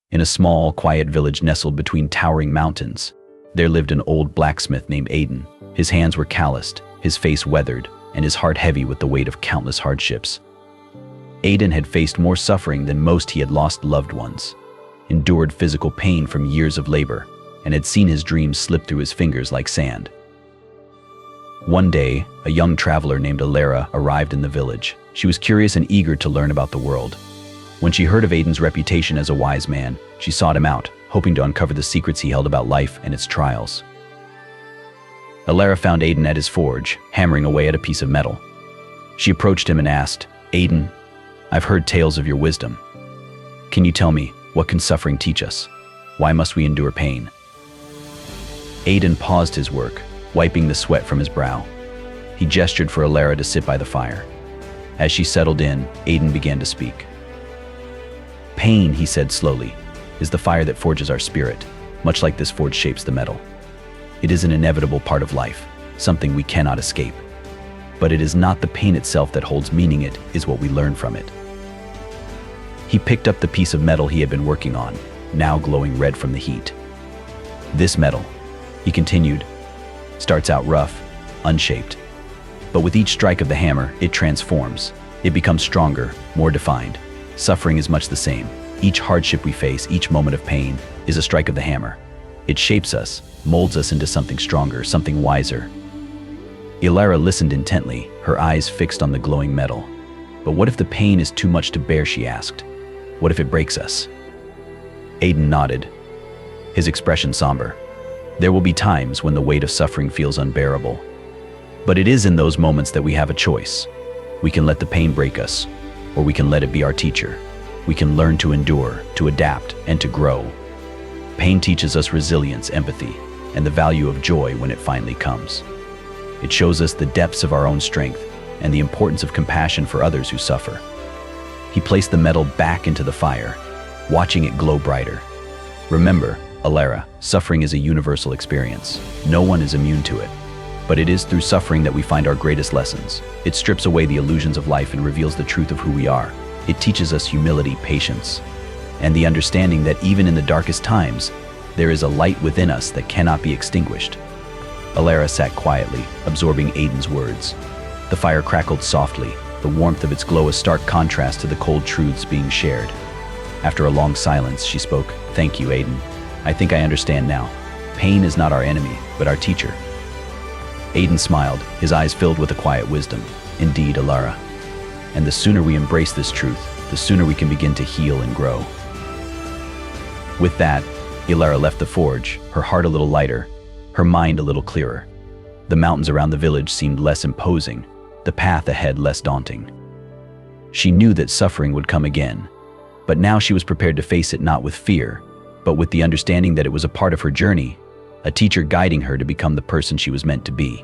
In a small, quiet village nestled between towering mountains, there lived an old blacksmith named Aiden. His hands were calloused, his face weathered, and his heart heavy with the weight of countless hardships. Aiden had faced more suffering than most. He had lost loved ones, endured physical pain from years of labor, and had seen his dreams slip through his fingers like sand. One day, a young traveler named Alara arrived in the village. She was curious and eager to learn about the world. When she heard of Aiden's reputation as a wise man, she sought him out, hoping to uncover the secrets he held about life and its trials. Alara found Aiden at his forge, hammering away at a piece of metal. She approached him and asked, "Aiden, I've heard tales of your wisdom. Can you tell me, what can suffering teach us? Why must we endure pain?" Aiden paused his work, wiping the sweat from his brow. He gestured for Alara to sit by the fire. As she settled in, Aiden began to speak. "Pain," he said slowly, "is the fire that forges our spirit, much like this forge shapes the metal. It is an inevitable part of life, something we cannot escape. But it is not the pain itself that holds meaning, it is what we learn from it." He picked up the piece of metal he had been working on, now glowing red from the heat. "This metal," he continued, "starts out rough, unshaped. But with each strike of the hammer, it transforms. It becomes stronger, more defined. Suffering is much the same. Each hardship we face, each moment of pain, is a strike of the hammer. It shapes us, molds us into something stronger, something wiser." Alara listened intently, her eyes fixed on the glowing metal. "But what if the pain is too much to bear?" she asked. "What if it breaks us?" Aiden nodded, his expression somber. "There will be times when the weight of suffering feels unbearable. But it is in those moments that we have a choice. We can let the pain break us, or we can let it be our teacher. We can learn to endure, to adapt, and to grow. Pain teaches us resilience, empathy, and the value of joy when it finally comes. It shows us the depths of our own strength and the importance of compassion for others who suffer." He placed the metal back into the fire, watching it glow brighter. "Remember, Alara, suffering is a universal experience. No one is immune to it. But it is through suffering that we find our greatest lessons. It strips away the illusions of life and reveals the truth of who we are. It teaches us humility, patience, and the understanding that even in the darkest times, there is a light within us that cannot be extinguished." Alara sat quietly, absorbing Aiden's words. The fire crackled softly, the warmth of its glow a stark contrast to the cold truths being shared. After a long silence, she spoke, "Thank you, Aiden. I think I understand now. Pain is not our enemy, but our teacher." Aiden smiled, his eyes filled with a quiet wisdom. "Indeed, Alara. And the sooner we embrace this truth, the sooner we can begin to heal and grow." With that, Alara left the forge, her heart a little lighter, her mind a little clearer. The mountains around the village seemed less imposing, the path ahead less daunting. She knew that suffering would come again, but now she was prepared to face it not with fear, but with the understanding that it was a part of her journey, a teacher guiding her to become the person she was meant to be.